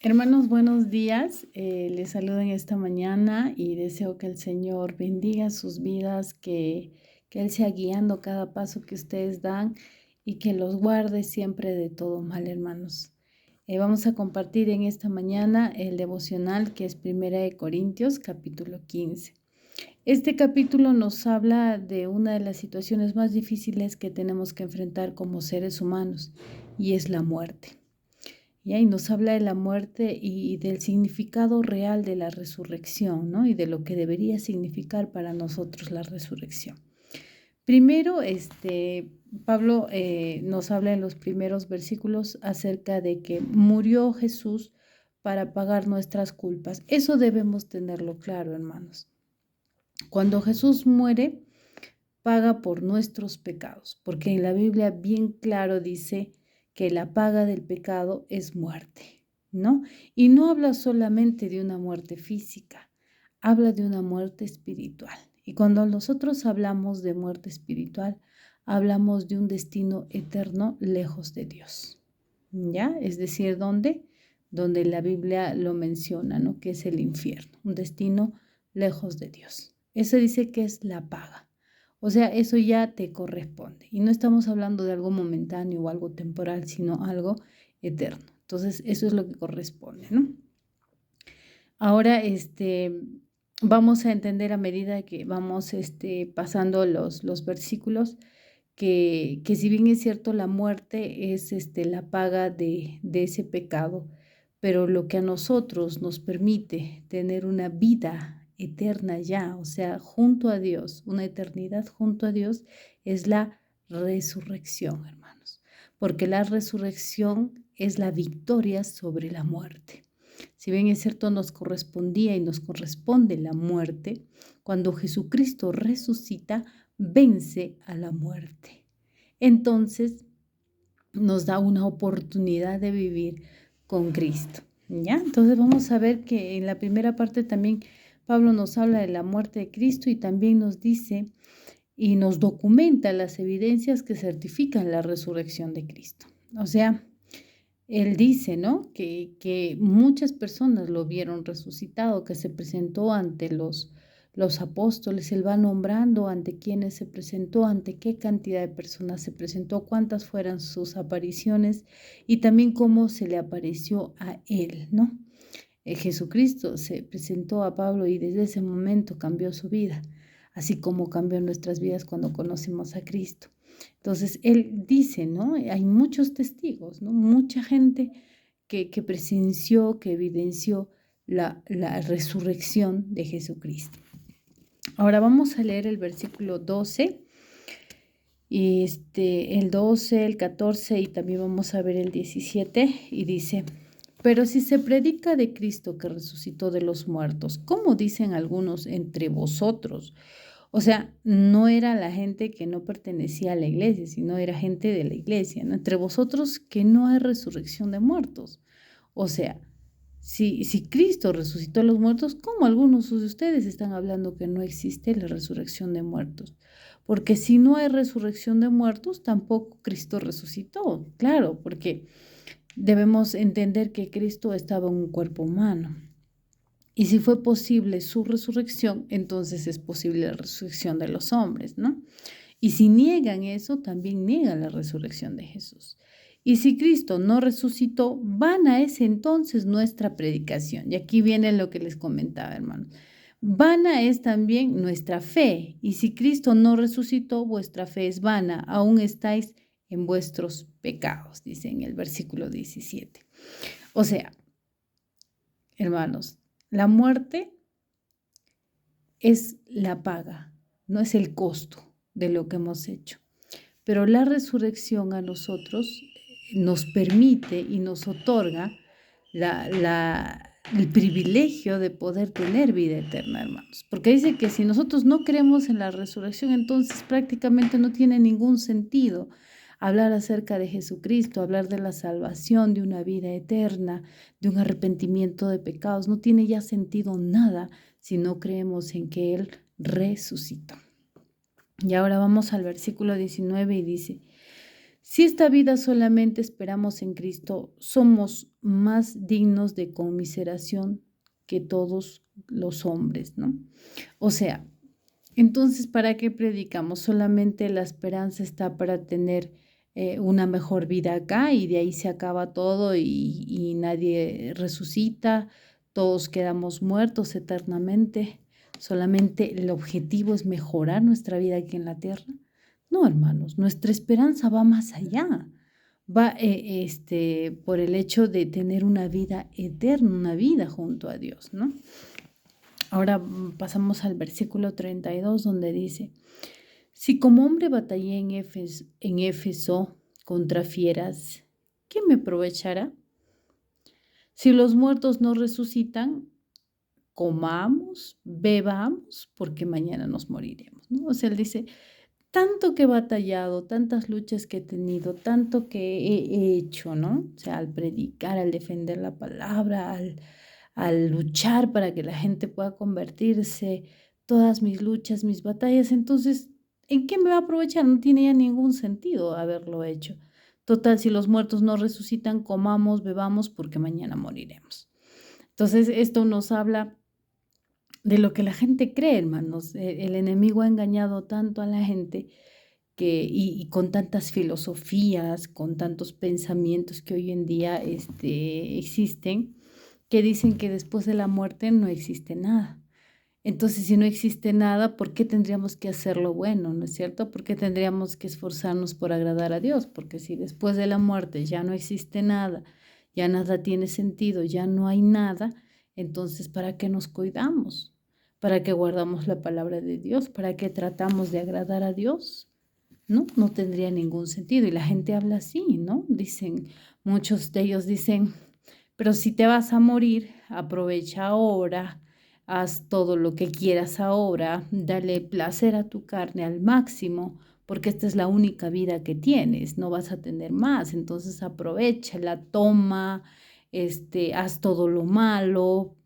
Hermanos, buenos días. Les saludo en esta mañana y deseo que el Señor bendiga sus vidas, que Él sea guiando cada paso que ustedes dan y que los guarde siempre de todo mal, hermanos. Vamos a compartir en esta mañana el devocional que es Primera de Corintios, capítulo 15. Este capítulo nos habla de una de las situaciones más difíciles que tenemos que enfrentar como seres humanos, y es la muerte. Y ahí nos habla de la muerte y del significado real de la resurrección, ¿no? Y de lo que debería significar para nosotros la resurrección. Primero, Pablo nos habla en los primeros versículos acerca de que murió Jesús para pagar nuestras culpas. Eso debemos tenerlo claro, hermanos. Cuando Jesús muere, paga por nuestros pecados, porque en la Biblia bien claro dice que la paga del pecado es muerte, ¿no? Y no habla solamente de una muerte física, habla de una muerte espiritual. Y cuando nosotros hablamos de muerte espiritual, hablamos de un destino eterno lejos de Dios, ¿ya? Es decir, ¿dónde? Donde la Biblia lo menciona, ¿no? Que es el infierno, un destino lejos de Dios. Eso dice que es la paga. O sea, eso ya te corresponde. Y no estamos hablando de algo momentáneo o algo temporal, sino algo eterno. Entonces, eso es lo que corresponde, ¿no? Ahora, vamos a entender a medida que vamos pasando los versículos, que si bien es cierto, la muerte es la paga de ese pecado, pero lo que a nosotros nos permite tener una vida eterna ya, o sea, junto a Dios, una eternidad junto a Dios, es la resurrección, hermanos, porque la resurrección es la victoria sobre la muerte. Si bien es cierto, nos correspondía y nos corresponde la muerte, cuando Jesucristo resucita, vence a la muerte. Entonces, nos da una oportunidad de vivir con Cristo, ¿ya? Entonces vamos a ver que en la primera parte también Pablo nos habla de la muerte de Cristo y también nos dice y nos documenta las evidencias que certifican la resurrección de Cristo. O sea, él dice, ¿no? Que muchas personas lo vieron resucitado, que se presentó ante los apóstoles. Él va nombrando ante quiénes se presentó, ante qué cantidad de personas se presentó, cuántas fueron sus apariciones y también cómo se le apareció a él, ¿no? Jesucristo se presentó a Pablo y desde ese momento cambió su vida, así como cambió nuestras vidas cuando conocimos a Cristo. Entonces, él dice, ¿no? Hay muchos testigos, ¿no? Mucha gente que presenció, que evidenció la resurrección de Jesucristo. Ahora vamos a leer el versículo 12, y el 12, el 14 y también vamos a ver el 17 y dice: pero si se predica de Cristo que resucitó de los muertos, ¿cómo dicen algunos entre vosotros? O sea, no era la gente que no pertenecía a la iglesia, sino era gente de la iglesia, ¿no? Entre vosotros que no hay resurrección de muertos. O sea, si Cristo resucitó a los muertos, ¿cómo algunos de ustedes están hablando que no existe la resurrección de muertos? Porque si no hay resurrección de muertos, tampoco Cristo resucitó. Claro, porque debemos entender que Cristo estaba en un cuerpo humano. Y si fue posible su resurrección, entonces es posible la resurrección de los hombres, ¿no? Y si niegan eso, también niegan la resurrección de Jesús. Y si Cristo no resucitó, vana es entonces nuestra predicación. Y aquí viene lo que les comentaba, hermanos. Vana es también nuestra fe. Y si Cristo no resucitó, vuestra fe es vana. Aún estáis en vuestros pecados, dice en el versículo 17. O sea, hermanos, la muerte es la paga, no es el costo de lo que hemos hecho. Pero la resurrección a nosotros nos permite y nos otorga el privilegio de poder tener vida eterna, hermanos. Porque dice que si nosotros no creemos en la resurrección, entonces prácticamente no tiene ningún sentido hablar acerca de Jesucristo, hablar de la salvación, de una vida eterna, de un arrepentimiento de pecados. No tiene ya sentido nada si no creemos en que Él resucitó. Y ahora vamos al versículo 19 y dice: Si esta vida solamente esperamos en Cristo, somos más dignos de conmiseración que todos los hombres, ¿no? O sea, entonces, ¿para qué predicamos? Solamente la esperanza está para tener una mejor vida acá y de ahí se acaba todo y nadie resucita, todos quedamos muertos eternamente. Solamente el objetivo es mejorar nuestra vida aquí en la tierra. No, hermanos, nuestra esperanza va más allá. Va por el hecho de tener una vida eterna, una vida junto a Dios, ¿no? Ahora pasamos al versículo 32 donde dice, si como hombre batallé en Éfeso contra fieras, ¿qué me aprovechará? Si los muertos no resucitan, comamos, bebamos, porque mañana nos moriremos, ¿no? O sea, él dice, tanto que he batallado, tantas luchas que he tenido, tanto que he hecho, ¿no? O sea, al predicar, al defender la palabra, al luchar para que la gente pueda convertirse, todas mis luchas, mis batallas, entonces, ¿en qué me va a aprovechar? No tiene ya ningún sentido haberlo hecho. Total, si los muertos no resucitan, comamos, bebamos, porque mañana moriremos. Entonces, esto nos habla de lo que la gente cree, hermanos. El enemigo ha engañado tanto a la gente y con tantas filosofías, con tantos pensamientos que hoy en día existen, que dicen que después de la muerte no existe nada. Entonces, si no existe nada, ¿por qué tendríamos que hacer lo bueno, no es cierto? ¿Por qué tendríamos que esforzarnos por agradar a Dios? Porque si después de la muerte ya no existe nada, ya nada tiene sentido, ya no hay nada, entonces, ¿para qué nos cuidamos? ¿Para qué guardamos la palabra de Dios? ¿Para qué tratamos de agradar a Dios? No, no tendría ningún sentido. Y la gente habla así, ¿no? Dicen, muchos de ellos dicen, pero si te vas a morir, aprovecha ahora, haz todo lo que quieras ahora, dale placer a tu carne al máximo, porque esta es la única vida que tienes, no vas a tener más, entonces aprovechala, toma, haz todo lo malo,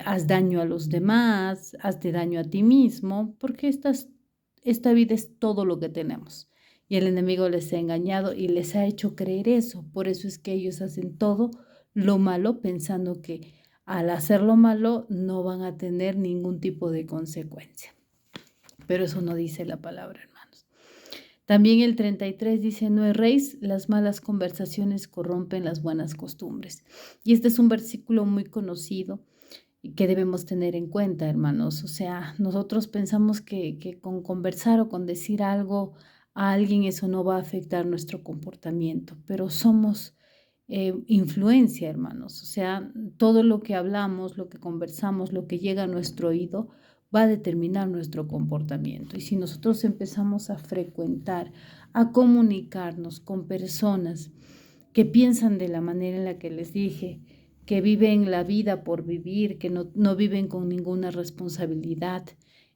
haz daño a los demás, hazte daño a ti mismo, porque esta vida es todo lo que tenemos. Y el enemigo les ha engañado y les ha hecho creer eso. Por eso es que ellos hacen todo lo malo pensando que al hacer lo malo no van a tener ningún tipo de consecuencia. Pero eso no dice la palabra, hermanos. También el 33 dice, no erréis, las malas conversaciones corrompen las buenas costumbres. Y este es un versículo muy conocido y que debemos tener en cuenta, hermanos. O sea, nosotros pensamos que con conversar o con decir algo a alguien eso no va a afectar nuestro comportamiento, pero somos influencia, hermanos. O sea, todo lo que hablamos, lo que conversamos, lo que llega a nuestro oído, va a determinar nuestro comportamiento. Y si nosotros empezamos a frecuentar, a comunicarnos con personas que piensan de la manera en la que les dije, que viven la vida por vivir, que no viven con ninguna responsabilidad,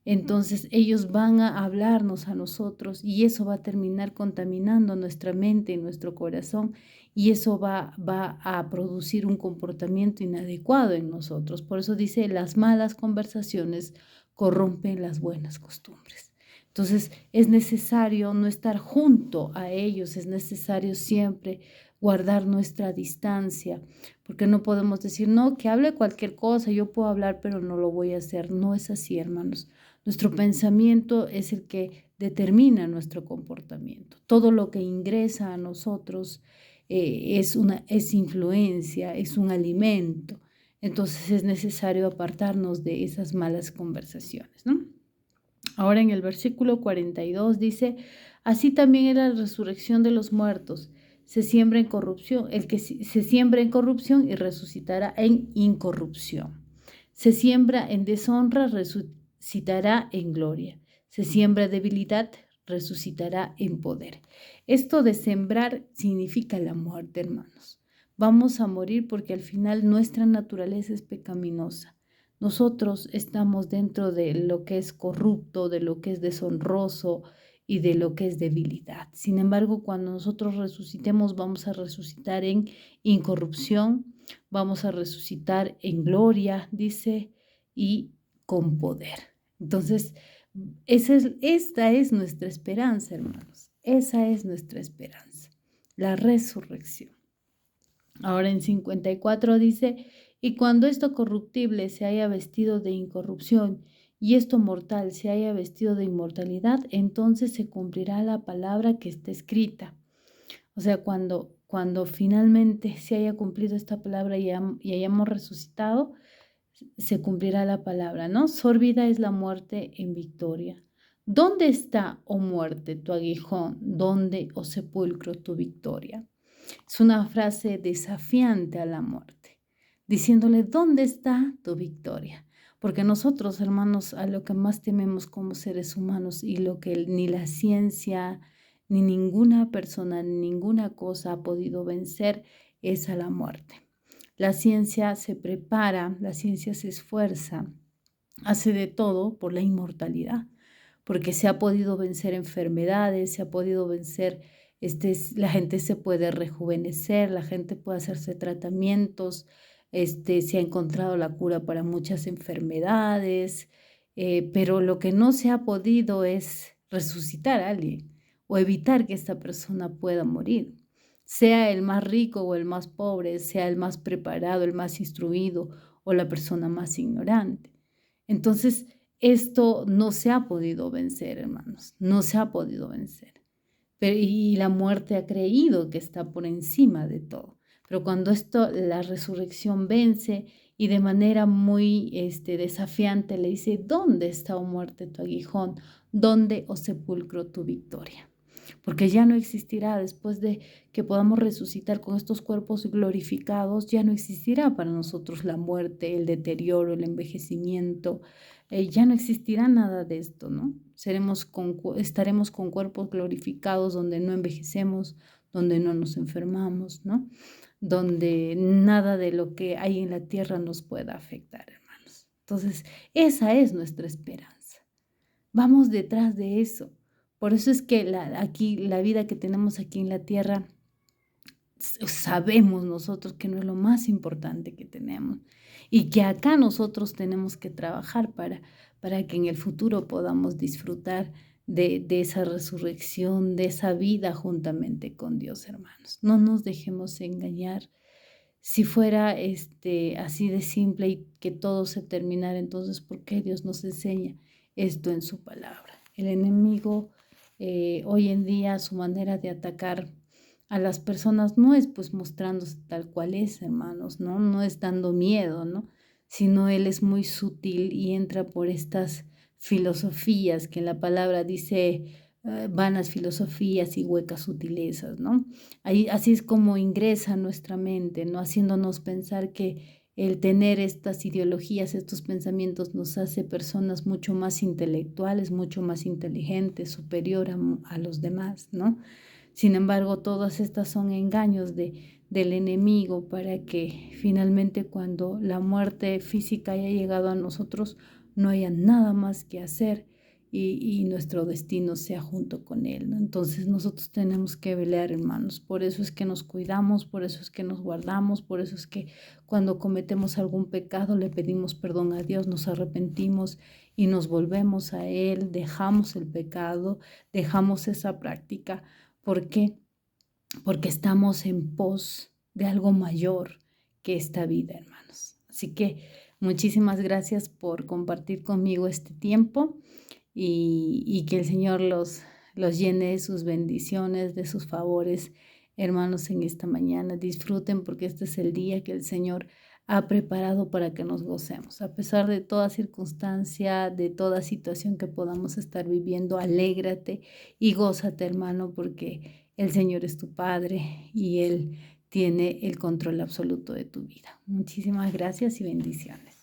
entonces ellos van a hablarnos a nosotros y eso va a terminar contaminando nuestra mente y nuestro corazón y eso va a producir un comportamiento inadecuado en nosotros. Por eso dice, las malas conversaciones corrompen las buenas costumbres. Entonces es necesario no estar junto a ellos, es necesario siempre guardar nuestra distancia, porque no podemos decir, no, que hable cualquier cosa, yo puedo hablar, pero no lo voy a hacer. No es así, hermanos. Nuestro pensamiento es el que determina nuestro comportamiento. Todo lo que ingresa a nosotros es influencia, es un alimento. Entonces es necesario apartarnos de esas malas conversaciones, ¿no? Ahora en el versículo 42 dice, así también era la resurrección de los muertos. Se siembra en corrupción, el que se siembra en corrupción y resucitará en incorrupción. Se siembra en deshonra, resucitará en gloria. Se siembra debilidad, resucitará en poder. Esto de sembrar significa la muerte, hermanos. Vamos a morir porque al final nuestra naturaleza es pecaminosa. Nosotros estamos dentro de lo que es corrupto, de lo que es deshonroso y de lo que es debilidad. Sin embargo, cuando nosotros resucitemos, vamos a resucitar en incorrupción, vamos a resucitar en gloria, dice, y con poder. Entonces, esta es nuestra esperanza, hermanos. Esa es nuestra esperanza. la resurrección. Ahora en 54 dice, y cuando esto corruptible se haya vestido de incorrupción y esto mortal se haya vestido de inmortalidad, entonces se cumplirá la palabra que está escrita. O sea, cuando finalmente se haya cumplido esta palabra y hayamos resucitado, se cumplirá la palabra, ¿no? Sórbida es la muerte en victoria. ¿Dónde está, oh muerte, tu aguijón? ¿Dónde, oh sepulcro, tu victoria? Es una frase desafiante a la muerte, diciéndole, ¿dónde está tu victoria? Porque nosotros, hermanos, a lo que más tememos como seres humanos y lo que ni la ciencia, ni ninguna persona, ni ninguna cosa ha podido vencer es a la muerte. La ciencia se prepara, la ciencia se esfuerza, hace de todo por la inmortalidad, porque se ha podido vencer enfermedades, se ha podido vencer, la gente se puede rejuvenecer, la gente puede hacerse tratamientos, se ha encontrado la cura para muchas enfermedades, pero lo que no se ha podido es resucitar a alguien o evitar que esta persona pueda morir. Sea el más rico o el más pobre, sea el más preparado, el más instruido o la persona más ignorante. Entonces, esto no se ha podido vencer, hermanos, no se ha podido vencer. Y la muerte ha creído que está por encima de todo. Pero cuando la resurrección vence y de manera muy desafiante le dice, ¿dónde está, oh muerte, tu aguijón? ¿Dónde, oh sepulcro, tu victoria? Porque ya no existirá, después de que podamos resucitar con estos cuerpos glorificados, ya no existirá para nosotros la muerte, el deterioro, el envejecimiento, ya no existirá nada de esto, ¿no? Estaremos con cuerpos glorificados donde no envejecemos, donde no nos enfermamos, ¿no? Donde nada de lo que hay en la tierra nos pueda afectar, hermanos. Entonces, esa es nuestra esperanza. Vamos detrás de eso. Por eso es que la vida que tenemos aquí en la tierra, sabemos nosotros que no es lo más importante que tenemos y que acá nosotros tenemos que trabajar para que en el futuro podamos disfrutar de esa resurrección, de esa vida juntamente con Dios, hermanos. No nos dejemos engañar. Si fuera así de simple y que todo se terminara, entonces, ¿por qué Dios nos enseña esto en su palabra? El enemigo hoy en día, su manera de atacar a las personas no es pues mostrándose tal cual es, hermanos, ¿no? No es dando miedo, ¿no? Sino él es muy sutil y entra por estas filosofías que en la palabra dice vanas filosofías y huecas sutilezas, ¿no? Así es como ingresa a nuestra mente, ¿no? Haciéndonos pensar que el tener estas ideologías, estos pensamientos nos hace personas mucho más intelectuales, mucho más inteligentes, superior a los demás, ¿no? Sin embargo, todas estas son engaños del enemigo para que finalmente cuando la muerte física haya llegado a nosotros, no haya nada más que hacer y nuestro destino sea junto con él, ¿no? Entonces nosotros tenemos que velar, hermanos. Por eso es que nos cuidamos, por eso es que nos guardamos, por eso es que cuando cometemos algún pecado le pedimos perdón a Dios, nos arrepentimos y nos volvemos a Él, dejamos el pecado, dejamos esa práctica. ¿Por qué? Porque estamos en pos de algo mayor que esta vida, hermanos. Así que muchísimas gracias por compartir conmigo este tiempo y que el Señor los llene de sus bendiciones, de sus favores, hermanos, en esta mañana. Disfruten porque este es el día que el Señor ha preparado para que nos gocemos. A pesar de toda circunstancia, de toda situación que podamos estar viviendo, alégrate y gózate, hermano, porque el Señor es tu Padre y Él tiene el control absoluto de tu vida. Muchísimas gracias y bendiciones.